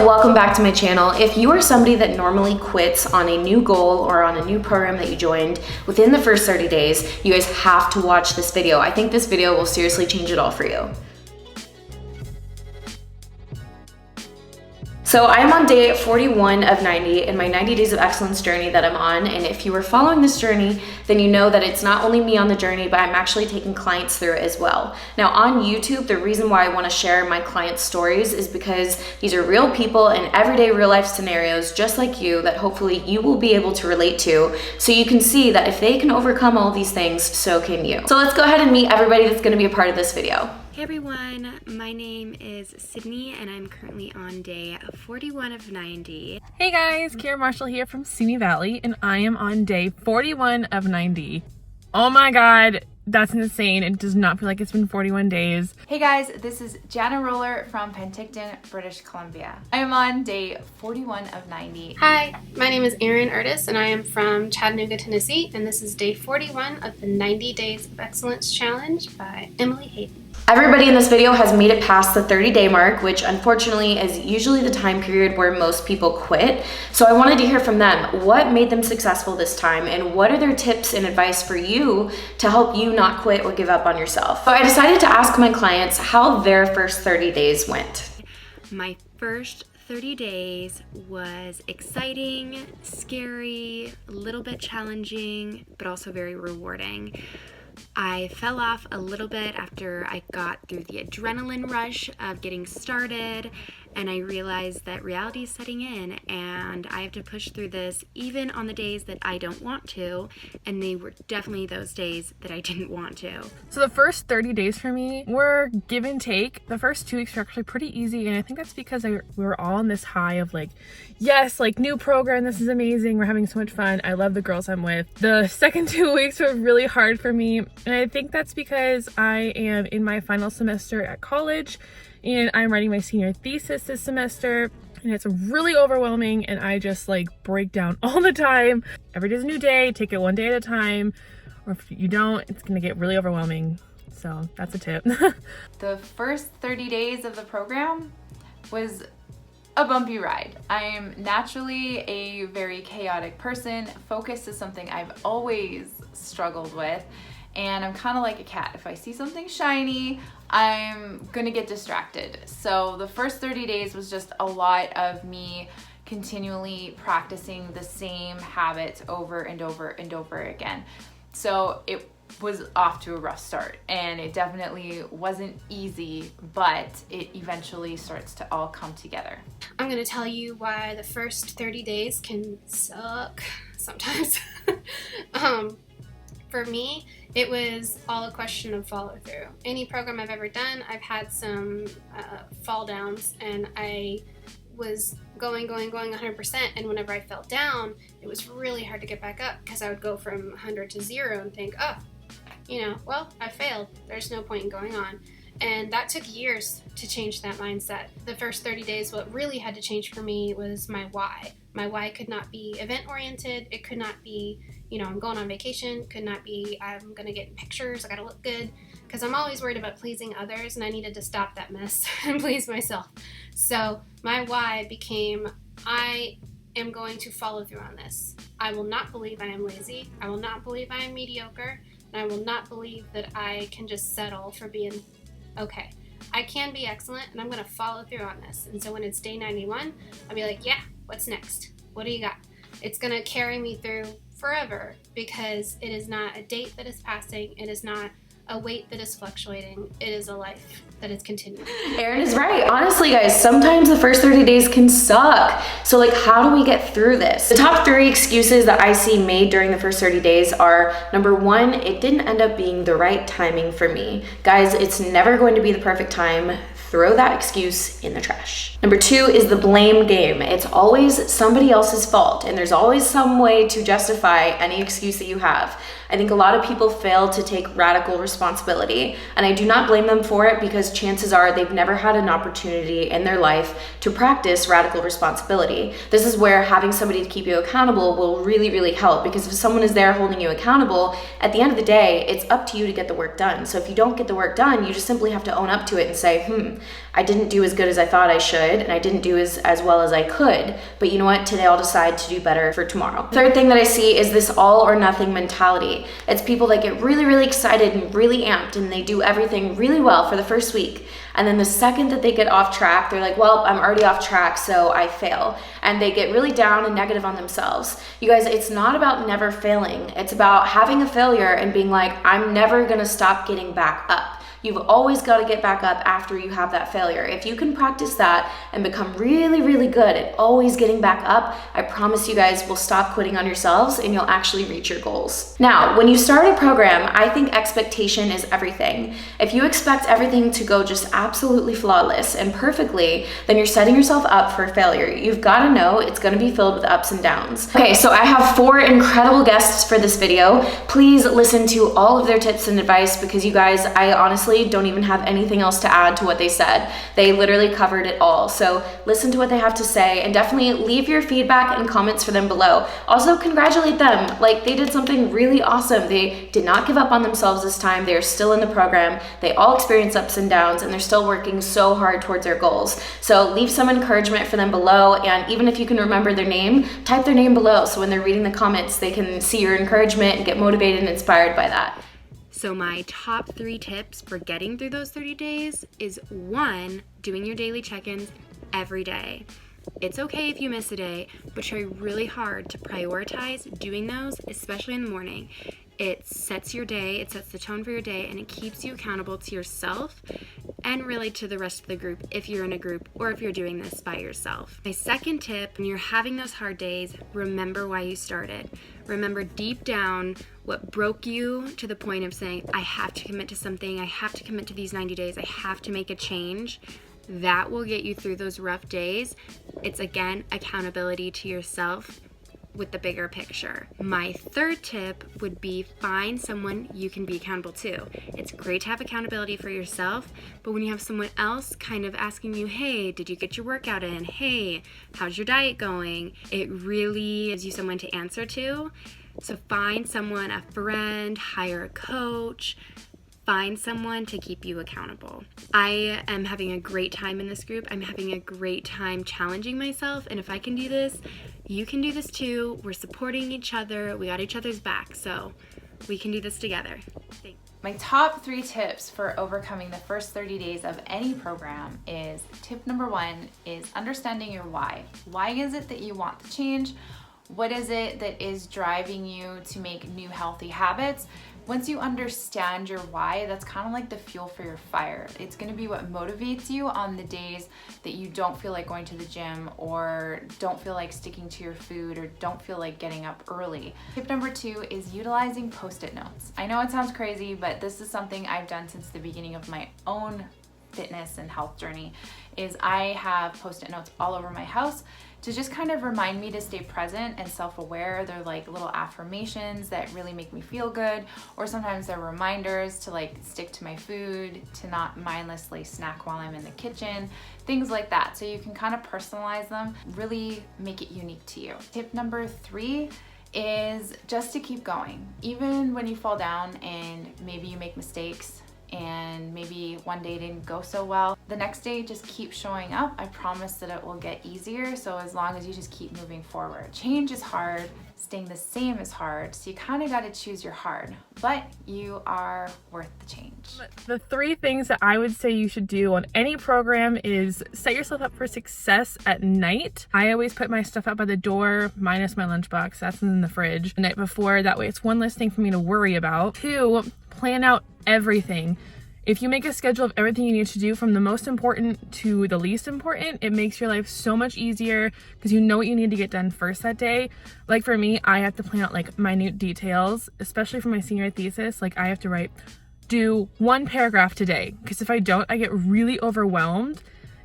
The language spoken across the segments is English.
welcome back to my channel. If you are somebody that normally quits on a new goal or on a new program that you joined within the first 30 days, you guys have to watch this video. I think this video will seriously change it all for you. So I'm on day 41 of 90 in my 90 days of excellence journey that I'm on. And if you were following this journey, then you know that it's not only me on the journey, but I'm actually taking clients through it as well. Now on YouTube, the reason why I want to share my clients' stories is because these are real people and everyday real life scenarios just like you that hopefully you will be able to relate to. So you can see that if they can overcome all these things, so can you. So let's go ahead and meet everybody that's going to be a part of this video. Hey everyone, my name is Sydney and I'm currently on day 41 of 90. Hey guys, Kiara Marshall here from Simi Valley and I am on day 41 of 90. Oh my god, that's insane. It does not feel like it's been 41 days. Hey guys, this is Jana Roller from Penticton, British Columbia. I am on day 41 of 90. Hi, my name is Erin Erdos and I am from Chattanooga, Tennessee, and this is day 41 of the 90 Days of Excellence Challenge by Emily Hayden. Everybody in this video has made it past the 30-day mark, which unfortunately is usually the time period where most people quit. So I wanted to hear from them. What made them successful this time, and what are their tips and advice for you to help you not quit or give up on yourself? So I decided to ask my clients how their first 30 days went. My first 30 days was exciting, scary, a little bit challenging, but also very rewarding. I fell off a little bit after I got through the adrenaline rush of getting started, and I realized that reality is setting in and I have to push through this even on the days that I don't want to, and they were definitely those days that I didn't want to. So the first 30 days for me were give and take. The first 2 weeks were actually pretty easy, and I think that's because we were all on this high of like, yes, like new program, this is amazing, we're having so much fun, I love the girls I'm with. The second 2 weeks were really hard for me, and I think that's because I am in my final semester at college and I'm writing my senior thesis this semester, and it's really overwhelming and I just like break down all the time. Every day's a new day, take it one day at a time, or if you don't, it's gonna get really overwhelming. So that's a tip. The first 30 days of the program was a bumpy ride. I am naturally a very chaotic person. Focus is something I've always struggled with, and I'm kind of like a cat. If I see something shiny, I'm gonna get distracted. So the first 30 days was just a lot of me continually practicing the same habits over and over and over again. So it was off to a rough start, and it definitely wasn't easy, but it eventually starts to all come together. I'm gonna tell you why the first 30 days can suck sometimes. For me, it was all a question of follow through. Any program I've ever done, I've had some fall downs, and I was going 100%, and whenever I fell down, it was really hard to get back up because I would go from 100 to 0 and think, oh, well, I failed. There's no point in going on. And that took years to change that mindset. The first 30 days, what really had to change for me was my why. My why could not be event-oriented. It could not be, I'm going on vacation. Could not be, I'm gonna get pictures, I gotta look good. Because I'm always worried about pleasing others, and I needed to stop that mess and please myself. So my why became, I am going to follow through on this. I will not believe I am lazy. I will not believe I am mediocre. And I will not believe that I can just settle for being okay. I can be excellent, and I'm gonna follow through on this. And so when it's day 91, I'll be like, yeah, what's next? What do you got? It's gonna carry me through forever, because it is not a date that is passing. It is not a weight that is fluctuating. It is a life that is continuing. Erin is right. Honestly, guys, sometimes the first 30 days can suck. So like, how do we get through this? The top 3 excuses that I see made during the first 30 days are, number 1, it didn't end up being the right timing for me. Guys, it's never going to be the perfect time. Throw that excuse in the trash. Number 2 is the blame game. It's always somebody else's fault, and there's always some way to justify any excuse that you have. I think a lot of people fail to take radical responsibility, and I do not blame them for it because chances are they've never had an opportunity in their life to practice radical responsibility. This is where having somebody to keep you accountable will really, really help, because if someone is there holding you accountable, at the end of the day, it's up to you to get the work done. So if you don't get the work done, you just simply have to own up to it and say, I didn't do as good as I thought I should, and I didn't do as well as I could, but you know what, today I'll decide to do better for tomorrow. Third thing that I see is this all or nothing mentality. It's people that get really, really excited and really amped, and they do everything really well for the first week. And then the second that they get off track, they're like, well, I'm already off track, so I fail. And they get really down and negative on themselves. You guys, it's not about never failing. It's about having a failure and being like, I'm never gonna stop getting back up. You've always got to get back up after you have that failure. If you can practice that and become really, really good at always getting back up, I promise you guys will stop quitting on yourselves and you'll actually reach your goals. Now, when you start a program, I think expectation is everything. If you expect everything to go just absolutely flawless and perfectly, then you're setting yourself up for failure. You've got to know it's going to be filled with ups and downs. Okay, so I have 4 incredible guests for this video. Please listen to all of their tips and advice because you guys, I honestly don't even have anything else to add to what they said. They literally covered it all. So listen to what they have to say and definitely leave your feedback and comments for them below. Also congratulate them. Like, they did something really awesome. They did not give up on themselves this time. They are still in the program. They all experience ups and downs and they're still working so hard towards their goals. So leave some encouragement for them below, and even if you can remember their name, type their name below so when they're reading the comments, they can see your encouragement and get motivated and inspired by that. So my top 3 tips for getting through those 30 days is 1, doing your daily check-ins every day. It's okay if you miss a day, but try really hard to prioritize doing those, especially in the morning. It sets your day, it sets the tone for your day, and it keeps you accountable to yourself and really to the rest of the group if you're in a group or if you're doing this by yourself. My second tip, when you're having those hard days, remember why you started. Remember deep down what broke you to the point of saying, I have to commit to something, I have to commit to these 90 days, I have to make a change. That will get you through those rough days. It's again, accountability to yourself with the bigger picture. My third tip would be find someone you can be accountable to. It's great to have accountability for yourself, but when you have someone else kind of asking you, hey, did you get your workout in? Hey, how's your diet going? It really gives you someone to answer to. So find someone, a friend, hire a coach, find someone to keep you accountable. I am having a great time in this group. I'm having a great time challenging myself, and if I can do this, you can do this too. We're supporting each other. We got each other's back, so we can do this together. Thanks. My top 3 tips for overcoming the first 30 days of any program is tip number 1 is understanding your why. Why is it that you want to change? What is it that is driving you to make new healthy habits? Once you understand your why, that's kind of like the fuel for your fire. It's going to be what motivates you on the days that you don't feel like going to the gym or don't feel like sticking to your food or don't feel like getting up early. Tip number 2 is utilizing Post-it notes. I know it sounds crazy, but this is something I've done since the beginning of my own fitness and health journey. Is I have Post-it notes all over my house to just kind of remind me to stay present and self-aware. They're like little affirmations that really make me feel good, or sometimes they're reminders to like stick to my food, to not mindlessly snack while I'm in the kitchen, things like that. So you can kind of personalize them, really make it unique to you. Tip number 3 is just to keep going. Even when you fall down and maybe you make mistakes, and maybe one day didn't go so well, the next day just keep showing up. I promise that it will get easier, so as long as you just keep moving forward. Change is hard, staying the same is hard, so you kind of got to choose your hard, but you are worth the change. The 3 things that I would say you should do on any program is set yourself up for success at night. I always put my stuff out by the door, minus my lunchbox, that's in the fridge, the night before. That way it's one less thing for me to worry about. 2, plan out everything. If you make a schedule of everything you need to do from the most important to the least important, it makes your life so much easier because you know what you need to get done first that day. Like for me, I have to plan out like minute details, especially for my senior thesis. Like I have to do 1 paragraph today, because if I don't, I get really overwhelmed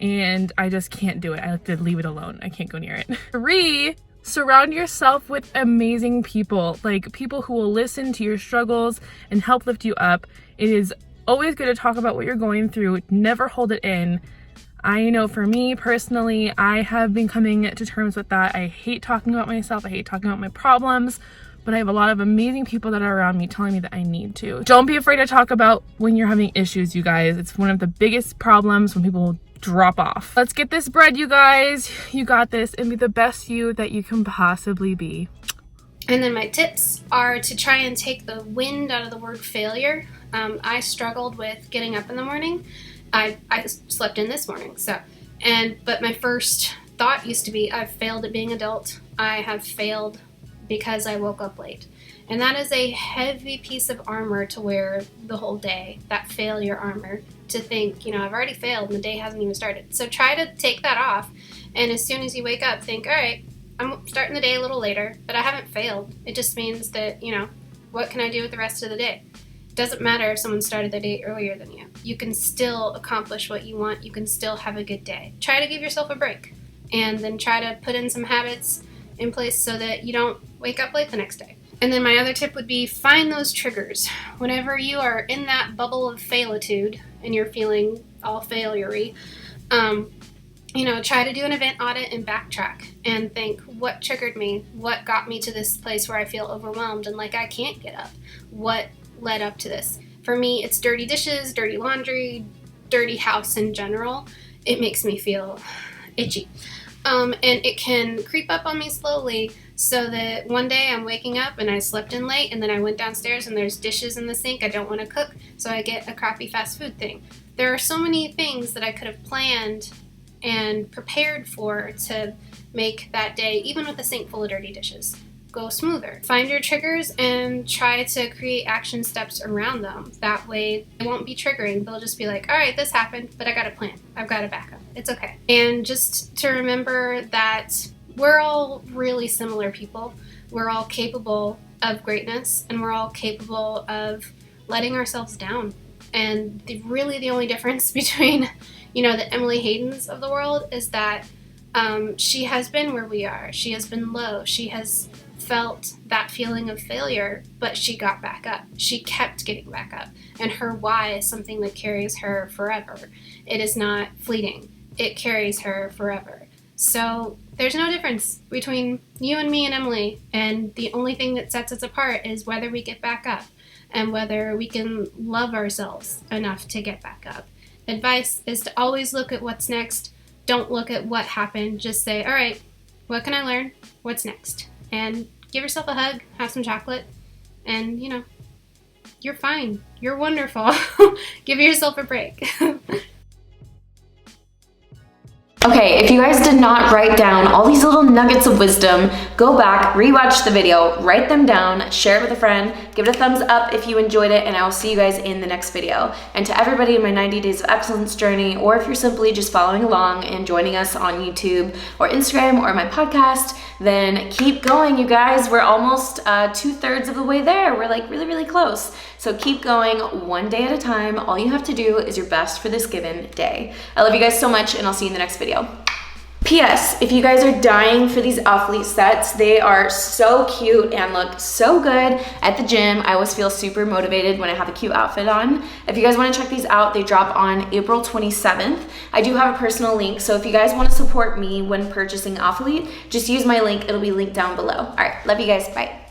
and I just can't do it. I have to leave it alone. I can't go near it. 3, Surround yourself with amazing people, like people who will listen to your struggles and help lift you up. It is always good to talk about what you're going through. Never hold it in. I know for me personally, I have been coming to terms with that. I hate talking about myself. I hate talking about my problems, but I have a lot of amazing people that are around me telling me that I need to. Don't be afraid to talk about when you're having issues, you guys. It's one of the biggest problems when people drop off. Let's get this bread, you guys. You got this, and be the best you that you can possibly be. And then my tips are to try and take the wind out of the word failure. I struggled with getting up in the morning. I slept in this morning, but my first thought used to be, I've failed at being an adult. I have failed because I woke up late. And that is a heavy piece of armor to wear the whole day, that failure armor, to think, I've already failed and the day hasn't even started. So try to take that off, and as soon as you wake up, think, all right, I'm starting the day a little later, but I haven't failed. It just means that, what can I do with the rest of the day? It doesn't matter if someone started their day earlier than you. You can still accomplish what you want. You can still have a good day. Try to give yourself a break, and then try to put in some habits in place so that you don't wake up late the next day. And then my other tip would be, find those triggers. Whenever you are in that bubble of failitude and you're feeling all failure-y, try to do an event audit and backtrack and think, what triggered me? What got me to this place where I feel overwhelmed and like I can't get up? What led up to this? For me, it's dirty dishes, dirty laundry, dirty house in general. It makes me feel itchy. And it can creep up on me slowly, so that one day I'm waking up and I slept in late, and then I went downstairs and there's dishes in the sink I don't want to cook, so I get a crappy fast food thing. There are so many things that I could have planned and prepared for to make that day, even with a sink full of dirty dishes, go smoother. Find your triggers and try to create action steps around them. That way it won't be triggering. They'll just be like, all right, this happened, but I got a plan. I've got a backup. It's okay. And just to remember that we're all really similar people. We're all capable of greatness, and we're all capable of letting ourselves down. And the only difference between, the Emily Haydens of the world is that she has been where we are. She has been low. She has felt that feeling of failure, but she got back up. She kept getting back up. And her why is something that carries her forever. It is not fleeting. It carries her forever. So there's no difference between you and me and Emily, and the only thing that sets us apart is whether we get back up and whether we can love ourselves enough to get back up. Advice is to always look at what's next. Don't look at what happened. Just say, all right, what can I learn? What's next? And give yourself a hug, have some chocolate, and, you're fine. You're wonderful. Give yourself a break. Okay, if you guys did not write down all these little nuggets of wisdom, go back, rewatch the video, write them down, share it with a friend, give it a thumbs up if you enjoyed it, and I will see you guys in the next video. And to everybody in my 90 Days of Excellence journey, or if you're simply just following along and joining us on YouTube or Instagram or my podcast, then keep going, you guys. We're almost 2/3 of the way there. We're like really, really close. So keep going one day at a time. All you have to do is your best for this given day. I love you guys so much, and I'll see you in the next video. P.S. If you guys are dying for these athlete sets, they are so cute and look so good at the gym. I always feel super motivated when I have a cute outfit on. If you guys want to check these out, they drop on April 27th. I do have a personal link, so if you guys want to support me when purchasing athlete, just use my link. It'll be linked down below. All right, love you guys. Bye.